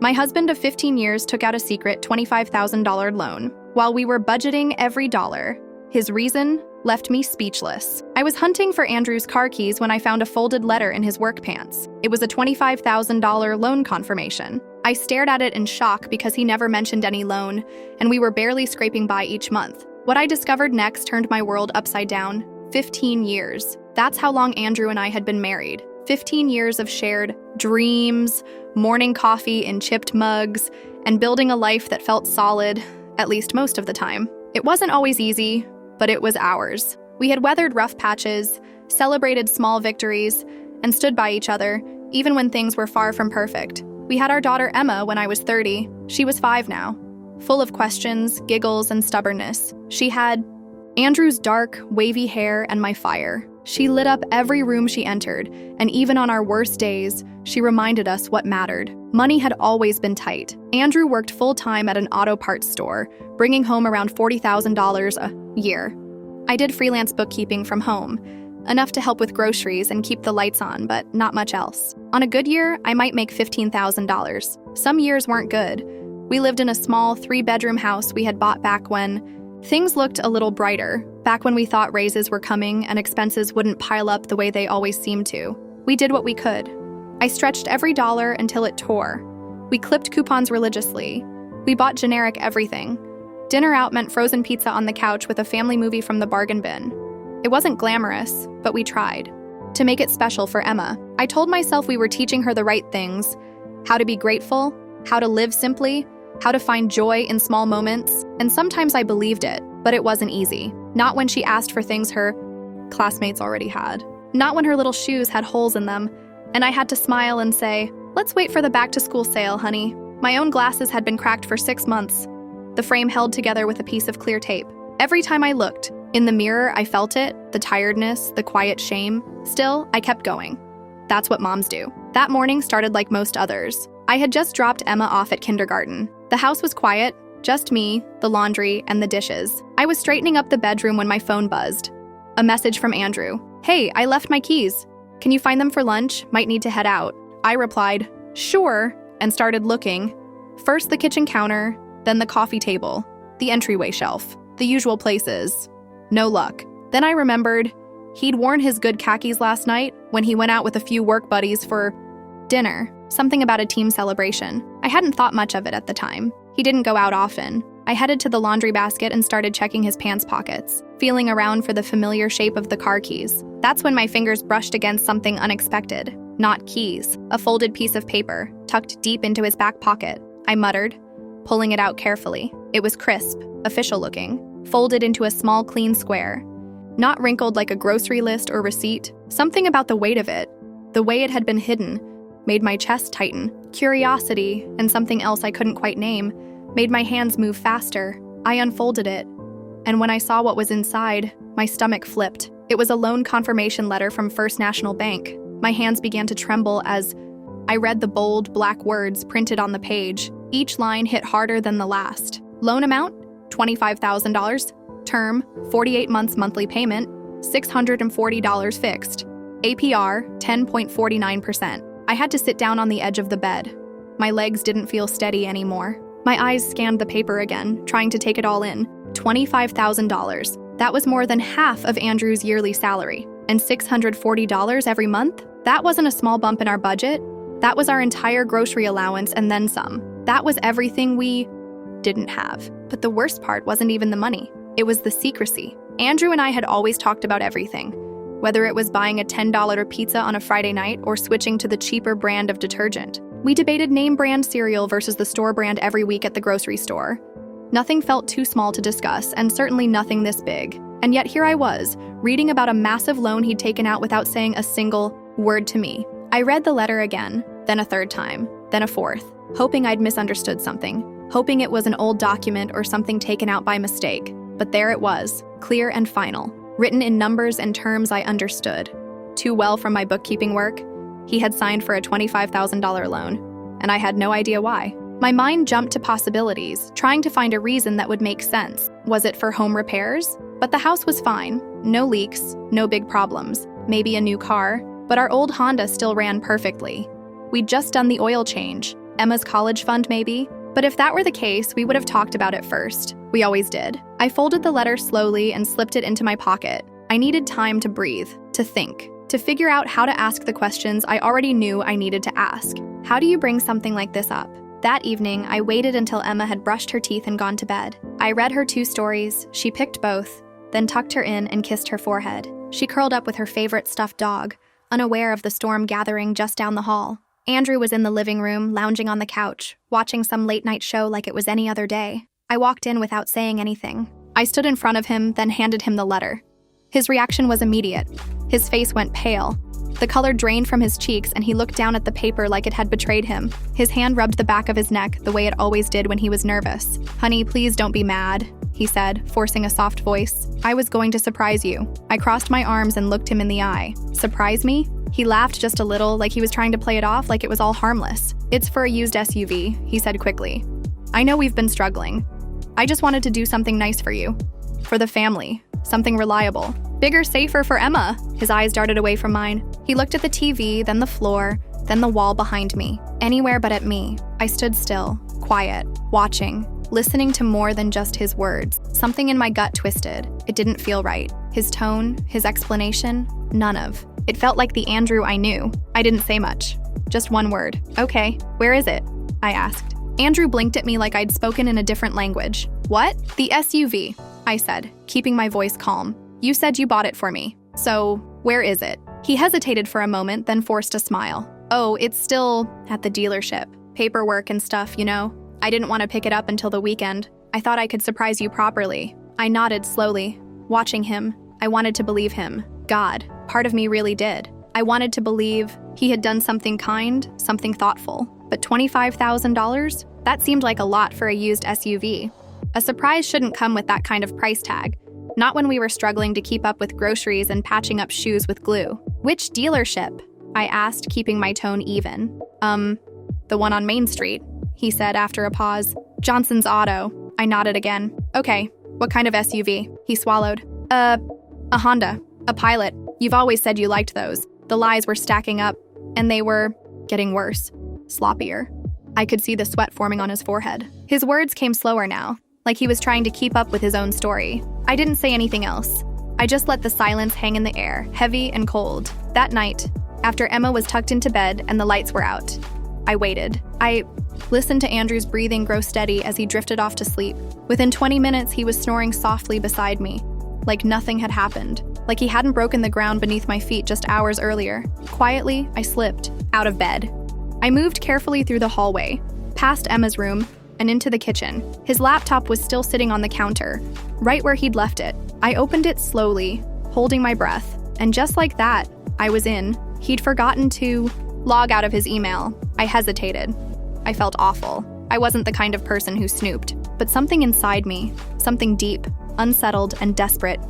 My husband of 15 years took out a secret $25,000 loan while we were budgeting every dollar. His reason left me speechless. I was hunting for Andrew's car keys when I found a folded letter in his work pants. It was a $25,000 loan confirmation. I stared at it in shock because he never mentioned any loan, and we were barely scraping by each month. What I discovered next turned my world upside down. 15 years. That's how long Andrew and I had been married. 15 years of shared dreams, morning coffee in chipped mugs, and building a life that felt solid, at least most of the time. It wasn't always easy, but it was ours. We had weathered rough patches, celebrated small victories, and stood by each other, even when things were far from perfect. We had our daughter Emma when I was 30. She was 5 now. Full of questions, giggles, and stubbornness. She had Andrew's dark, wavy hair and my fire. She lit up every room she entered, and even on our worst days, she reminded us what mattered. Money had always been tight. Andrew worked full-time at an auto parts store, bringing home around $40,000 a year. I did freelance bookkeeping from home, enough to help with groceries and keep the lights on, but not much else. On a good year, I might make $15,000. Some years weren't good. We lived in a small 3-bedroom house we had bought back when things looked a little brighter, back when we thought raises were coming and expenses wouldn't pile up the way they always seemed to. We did what we could. I stretched every dollar until it tore. We clipped coupons religiously. We bought generic everything. Dinner out meant frozen pizza on the couch with a family movie from the bargain bin. It wasn't glamorous, but we tried. To make it special for Emma, I told myself we were teaching her the right things: how to be grateful, how to live simply, how to find joy in small moments, and sometimes I believed it, but it wasn't easy. Not when she asked for things her classmates already had. Not when her little shoes had holes in them, and I had to smile and say, "Let's wait for the back-to-school sale, honey." My own glasses had been cracked for 6 months, the frame held together with a piece of clear tape. Every time I looked in the mirror, I felt it, the tiredness, the quiet shame. Still, I kept going. That's what moms do. That morning started like most others. I had just dropped Emma off at kindergarten. The house was quiet, just me, the laundry, and the dishes. I was straightening up the bedroom when my phone buzzed. A message from Andrew. "Hey, I left my keys. Can you find them for lunch? Might need to head out." I replied, "Sure," and started looking. First the kitchen counter, then the coffee table, the entryway shelf, the usual places. No luck. Then I remembered he'd worn his good khakis last night when he went out with a few work buddies for dinner. Something about a team celebration. I hadn't thought much of it at the time. He didn't go out often. I headed to the laundry basket and started checking his pants pockets, feeling around for the familiar shape of the car keys. That's when my fingers brushed against something unexpected. Not keys, a folded piece of paper, tucked deep into his back pocket. I muttered, pulling it out carefully. It was crisp, official looking, folded into a small clean square. Not wrinkled like a grocery list or receipt. Something about the weight of it, the way it had been hidden, made my chest tighten. Curiosity, and something else I couldn't quite name, made my hands move faster. I unfolded it, and when I saw what was inside, my stomach flipped. It was a loan confirmation letter from First National Bank. My hands began to tremble as I read the bold, black words printed on the page. Each line hit harder than the last. Loan amount, $25,000. Term, 48 months monthly payment, $640 fixed. APR, 10.49%. I had to sit down on the edge of the bed. My legs didn't feel steady anymore. My eyes scanned the paper again, trying to take it all in. $25,000. That was more than half of Andrew's yearly salary. And $640 every month? That wasn't a small bump in our budget. That was our entire grocery allowance and then some. That was everything we didn't have. But the worst part wasn't even the money. It was the secrecy. Andrew and I had always talked about everything. Whether it was buying a $10 pizza on a Friday night or switching to the cheaper brand of detergent. We debated name brand cereal versus the store brand every week at the grocery store. Nothing felt too small to discuss, and certainly nothing this big. And yet here I was, reading about a massive loan he'd taken out without saying a single word to me. I read the letter again, then a third time, then a fourth, hoping I'd misunderstood something, hoping it was an old document or something taken out by mistake. But there it was, clear and final. Written in numbers and terms I understood. Too well from my bookkeeping work, he had signed for a $25,000 loan, and I had no idea why. My mind jumped to possibilities, trying to find a reason that would make sense. Was it for home repairs? But the house was fine. No leaks, no big problems. Maybe a new car, but our old Honda still ran perfectly. We'd just done the oil change. Emma's college fund, maybe? But if that were the case, we would have talked about it first. We always did. I folded the letter slowly and slipped it into my pocket. I needed time to breathe, to think, to figure out how to ask the questions I already knew I needed to ask. How do you bring something like this up? That evening, I waited until Emma had brushed her teeth and gone to bed. I read her 2 stories, she picked both, then tucked her in and kissed her forehead. She curled up with her favorite stuffed dog, unaware of the storm gathering just down the hall. Andrew was in the living room, lounging on the couch, watching some late-night show like it was any other day. I walked in without saying anything. I stood in front of him, then handed him the letter. His reaction was immediate. His face went pale. The color drained from his cheeks, and he looked down at the paper like it had betrayed him. His hand rubbed the back of his neck the way it always did when he was nervous. "Honey, please don't be mad," he said, forcing a soft voice. "I was going to surprise you." I crossed my arms and looked him in the eye. "Surprise me?" He laughed just a little, like he was trying to play it off like it was all harmless. "It's for a used SUV," he said quickly. "I know we've been struggling. I just wanted to do something nice for you. For the family. Something reliable. Bigger, safer for Emma." His eyes darted away from mine. He looked at the TV, then the floor, then the wall behind me. Anywhere but at me. I stood still, quiet, watching, listening to more than just his words. Something in my gut twisted. It didn't feel right. His tone, his explanation, none of. It felt like the Andrew I knew. I didn't say much. Just one word. "Okay, where is it?" I asked. Andrew blinked at me like I'd spoken in a different language. "What?" "The SUV," I said, keeping my voice calm. "You said you bought it for me. So, where is it?" He hesitated for a moment, then forced a smile. "Oh, it's still at the dealership. Paperwork and stuff, you know. I didn't want to pick it up until the weekend. I thought I could surprise you properly." I nodded slowly, watching him. I wanted to believe him. God, part of me really did. I wanted to believe he had done something kind, something thoughtful. But $25,000? That seemed like a lot for a used SUV. A surprise shouldn't come with that kind of price tag. Not when we were struggling to keep up with groceries and patching up shoes with glue. "Which dealership?" I asked, keeping my tone even. The one on Main Street," he said after a pause. "Johnson's Auto." I nodded again. "Okay, what kind of SUV?" He swallowed. A Honda. A Pilot. You've always said you liked those." The lies were stacking up, and they were getting worse, sloppier. I could see the sweat forming on his forehead. His words came slower now, like he was trying to keep up with his own story. I didn't say anything else. I just let the silence hang in the air, heavy and cold. That night, after Emma was tucked into bed and the lights were out, I waited. I listened to Andrew's breathing grow steady as he drifted off to sleep. Within 20 minutes, he was snoring softly beside me, like nothing had happened, like he hadn't broken the ground beneath my feet just hours earlier. Quietly, I slipped out of bed. I moved carefully through the hallway, past Emma's room, and into the kitchen. His laptop was still sitting on the counter, right where he'd left it. I opened it slowly, holding my breath, and just like that, I was in. He'd forgotten to log out of his email. I hesitated. I felt awful. I wasn't the kind of person who snooped, but something inside me, something deep, unsettled, and desperate,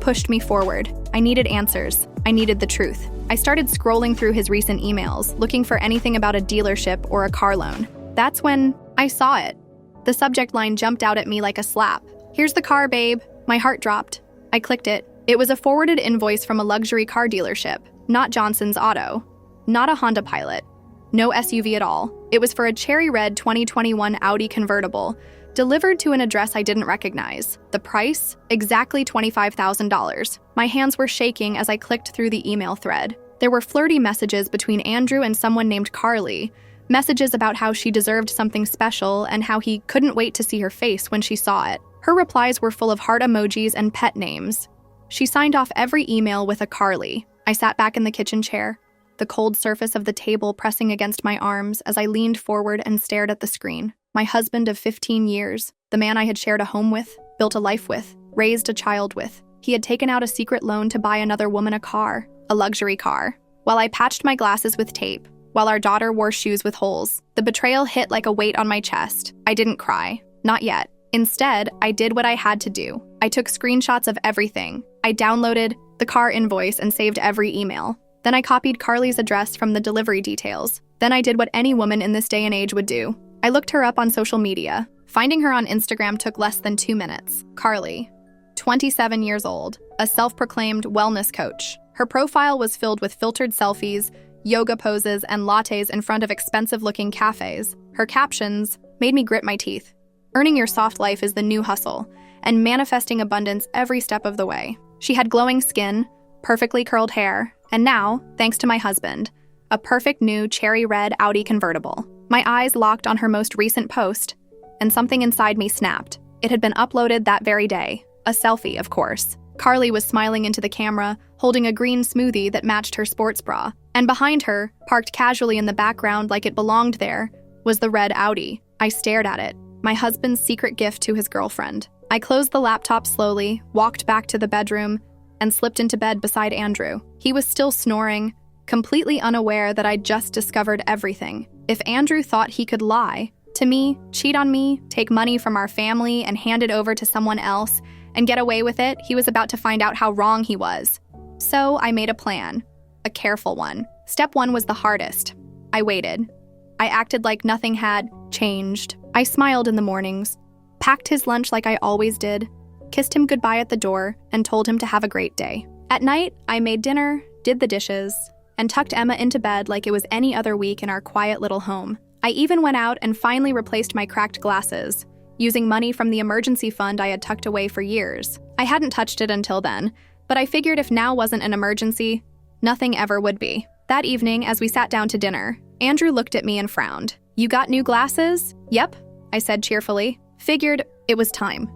pushed me forward. I needed answers. I needed the truth. I started scrolling through his recent emails, looking for anything about a dealership or a car loan. That's when I saw it. The subject line jumped out at me like a slap. "Here's the car, babe." My heart dropped. I clicked it. It was a forwarded invoice from a luxury car dealership, not Johnson's Auto, not a Honda Pilot, no SUV at all. It was for a cherry red 2021 Audi convertible, delivered to an address I didn't recognize. The price? Exactly $25,000. My hands were shaking as I clicked through the email thread. There were flirty messages between Andrew and someone named Carly, messages about how she deserved something special and how he couldn't wait to see her face when she saw it. Her replies were full of heart emojis and pet names. She signed off every email with a Carly. I sat back in the kitchen chair, the cold surface of the table pressing against my arms as I leaned forward and stared at the screen. My husband of 15 years, the man I had shared a home with, built a life with, raised a child with. He had taken out a secret loan to buy another woman a car, a luxury car. While I patched my glasses with tape, while our daughter wore shoes with holes, the betrayal hit like a weight on my chest. I didn't cry. Not yet. Instead, I did what I had to do. I took screenshots of everything. I downloaded the car invoice and saved every email. Then I copied Carly's address from the delivery details. Then I did what any woman in this day and age would do. I looked her up on social media. Finding her on Instagram took less than 2 minutes. Carly, 27 years old, a self-proclaimed wellness coach. Her profile was filled with filtered selfies, yoga poses, and lattes in front of expensive-looking cafes. Her captions made me grit my teeth. Earning your soft life is the new hustle, and manifesting abundance every step of the way. She had glowing skin, perfectly curled hair, and now, thanks to my husband, a perfect new cherry red Audi convertible. My eyes locked on her most recent post, and something inside me snapped. It had been uploaded that very day. A selfie, of course. Carly was smiling into the camera, holding a green smoothie that matched her sports bra. And behind her, parked casually in the background like it belonged there, was the red Audi. I stared at it, my husband's secret gift to his girlfriend. I closed the laptop slowly, walked back to the bedroom, and slipped into bed beside Andrew. He was still snoring, completely unaware that I'd just discovered everything. If Andrew thought he could lie to me, cheat on me, take money from our family and hand it over to someone else and get away with it, he was about to find out how wrong he was. So I made a plan, a careful one. Step 1 was the hardest. I waited. I acted like nothing had changed. I smiled in the mornings, packed his lunch like I always did, kissed him goodbye at the door, and told him to have a great day. At night, I made dinner, did the dishes, and tucked Emma into bed like it was any other week in our quiet little home. I even went out and finally replaced my cracked glasses, using money from the emergency fund I had tucked away for years. I hadn't touched it until then, but I figured if now wasn't an emergency, nothing ever would be. That evening, as we sat down to dinner, Andrew looked at me and frowned. "You got new glasses?" "Yep," I said cheerfully. Figured it was time.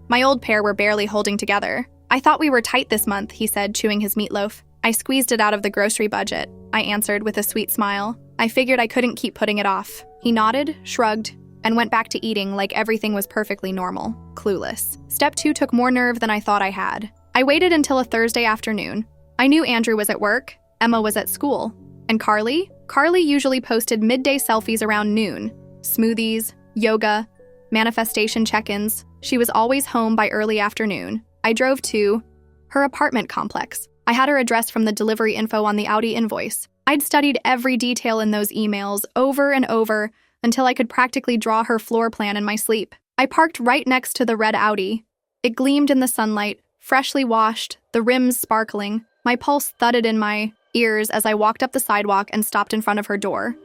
My old pair were barely holding together. "I thought we were tight this month," he said, chewing his meatloaf. "I squeezed it out of the grocery budget," I answered with a sweet smile. I figured I couldn't keep putting it off. He nodded, shrugged, and went back to eating like everything was perfectly normal, clueless. Step 2 took more nerve than I thought I had. I waited until a Thursday afternoon. I knew Andrew was at work, Emma was at school, and Carly? Carly usually posted midday selfies around noon. Smoothies, yoga, manifestation check-ins. She was always home by early afternoon. I drove to her apartment complex. I had her address from the delivery info on the Audi invoice. I'd studied every detail in those emails over and over until I could practically draw her floor plan in my sleep. I parked right next to the red Audi. It gleamed in the sunlight, freshly washed, the rims sparkling. My pulse thudded in my ears as I walked up the sidewalk and stopped in front of her door.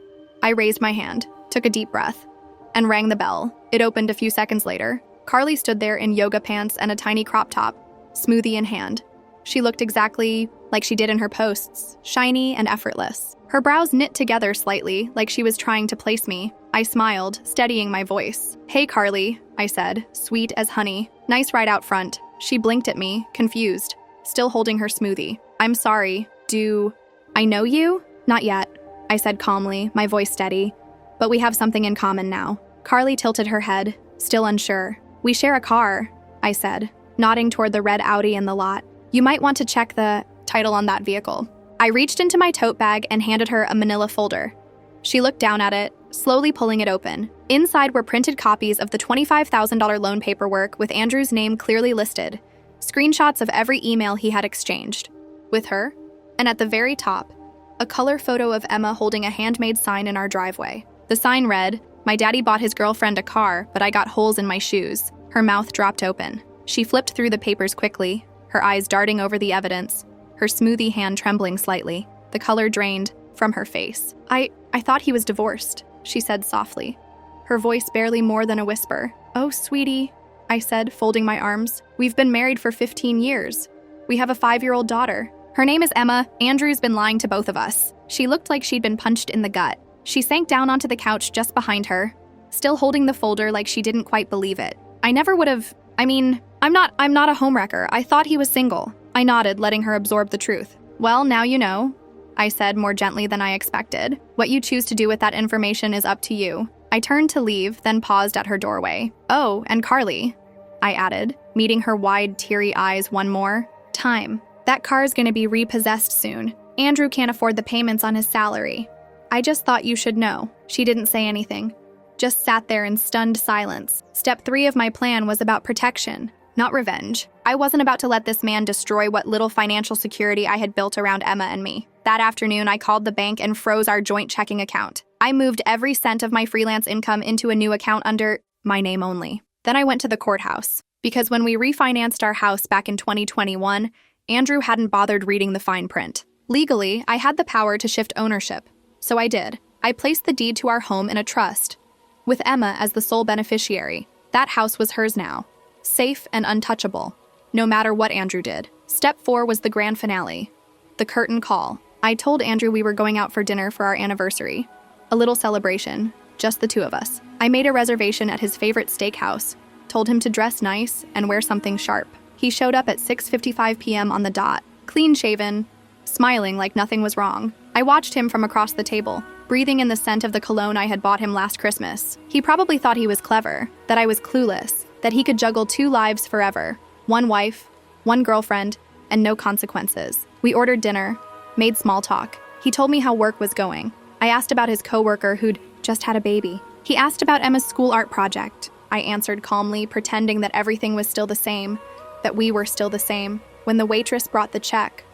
I raised my hand, took a deep breath, and rang the bell. It opened a few seconds later. Carly stood there in yoga pants and a tiny crop top, smoothie in hand. She looked exactly like she did in her posts, shiny and effortless. Her brows knit together slightly, like she was trying to place me. I smiled, steadying my voice. "Hey, Carly," I said, sweet as honey. "Nice ride out front." She blinked at me, confused, still holding her smoothie. "I'm sorry. Do I know you?" "Not yet," I said calmly, my voice steady. "But we have something in common now." Carly tilted her head, still unsure. "We share a car," I said, nodding toward the red Audi in the lot. "You might want to check the title on that vehicle." I reached into my tote bag and handed her a manila folder. She looked down at it, slowly pulling it open. Inside were printed copies of the $25,000 loan paperwork with Andrew's name clearly listed, screenshots of every email he had exchanged with her, and at the very top, a color photo of Emma holding a handmade sign in our driveway. The sign read, "My daddy bought his girlfriend a car, but I got holes in my shoes." Her mouth dropped open. She flipped through the papers quickly, her eyes darting over the evidence, her smoothie hand trembling slightly. The color drained from her face. I thought he was divorced," she said softly, her voice barely more than a whisper. "Oh, sweetie," I said, folding my arms. "We've been married for 15 years. We have a 5-year-old daughter. Her name is Emma. Andrew's been lying to both of us." She looked like she'd been punched in the gut. She sank down onto the couch just behind her, still holding the folder like she didn't quite believe it. "I never would have, I'm not a homewrecker. I thought he was single." I nodded, letting her absorb the truth. "Well, now you know," I said more gently than I expected. "What you choose to do with that information is up to you." I turned to leave, then paused at her doorway. "Oh, and Carly," I added, meeting her wide, teary eyes one more time. "That car's gonna be repossessed soon. Andrew can't afford the payments on his salary. I just thought you should know." She didn't say anything, just sat there in stunned silence. Step 3 of my plan was about protection, not revenge. I wasn't about to let this man destroy what little financial security I had built around Emma and me. That afternoon, I called the bank and froze our joint checking account. I moved every cent of my freelance income into a new account under my name only. Then I went to the courthouse, because when we refinanced our house back in 2021, Andrew hadn't bothered reading the fine print. Legally, I had the power to shift ownership, so I did. I placed the deed to our home in a trust, with Emma as the sole beneficiary. That house was hers now, safe and untouchable, no matter what Andrew did. Step 4 was the grand finale, the curtain call. I told Andrew we were going out for dinner for our anniversary. A little celebration, just the two of us. I made a reservation at his favorite steakhouse, told him to dress nice and wear something sharp. He showed up at 6:55 p.m. on the dot, clean-shaven, smiling like nothing was wrong. I watched him from across the table, breathing in the scent of the cologne I had bought him last Christmas. He probably thought he was clever, that I was clueless, that he could juggle 2 lives forever. 1 wife, 1 girlfriend, and no consequences. We ordered dinner, made small talk. He told me how work was going. I asked about his coworker who'd just had a baby. He asked about Emma's school art project. I answered calmly, pretending that everything was still the same, that we were still the same. When the waitress brought the check,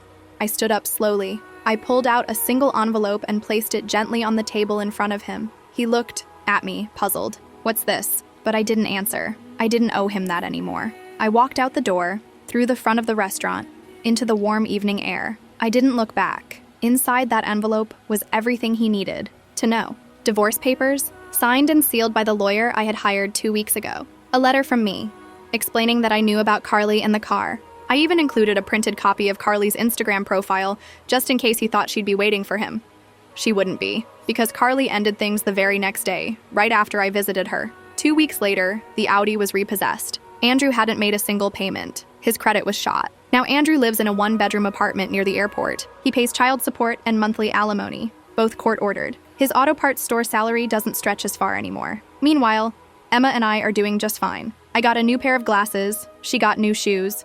I stood up slowly. I pulled out a single envelope and placed it gently on the table in front of him. He looked at me, puzzled. "What's this?" But I didn't answer. I didn't owe him that anymore. I walked out the door, through the front of the restaurant, into the warm evening air. I didn't look back. Inside that envelope was everything he needed to know. Divorce papers, signed and sealed by the lawyer I had hired 2 weeks ago. A letter from me, explaining that I knew about Carly in the car. I even included a printed copy of Carly's Instagram profile, just in case he thought she'd be waiting for him. She wouldn't be, because Carly ended things the very next day, right after I visited her. 2 weeks later, the Audi was repossessed. Andrew hadn't made a single payment. His credit was shot. Now Andrew lives in a 1-bedroom apartment near the airport. He pays child support and monthly alimony, both court-ordered. His auto parts store salary doesn't stretch as far anymore. Meanwhile, Emma and I are doing just fine. I got a new pair of glasses, she got new shoes.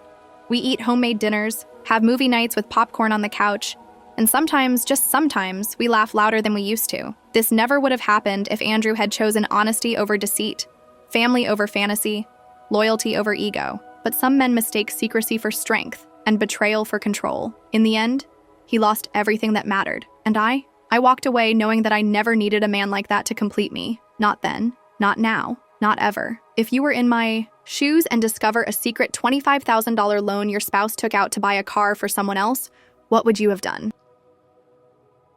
We eat homemade dinners, have movie nights with popcorn on the couch, and sometimes, just sometimes, we laugh louder than we used to. This never would have happened if Andrew had chosen honesty over deceit, family over fantasy, loyalty over ego. But some men mistake secrecy for strength and betrayal for control. In the end, he lost everything that mattered. And I walked away knowing that I never needed a man like that to complete me. Not then, not now, not ever. If you were in my shoes and discover a secret $25,000 loan your spouse took out to buy a car for someone else, what would you have done?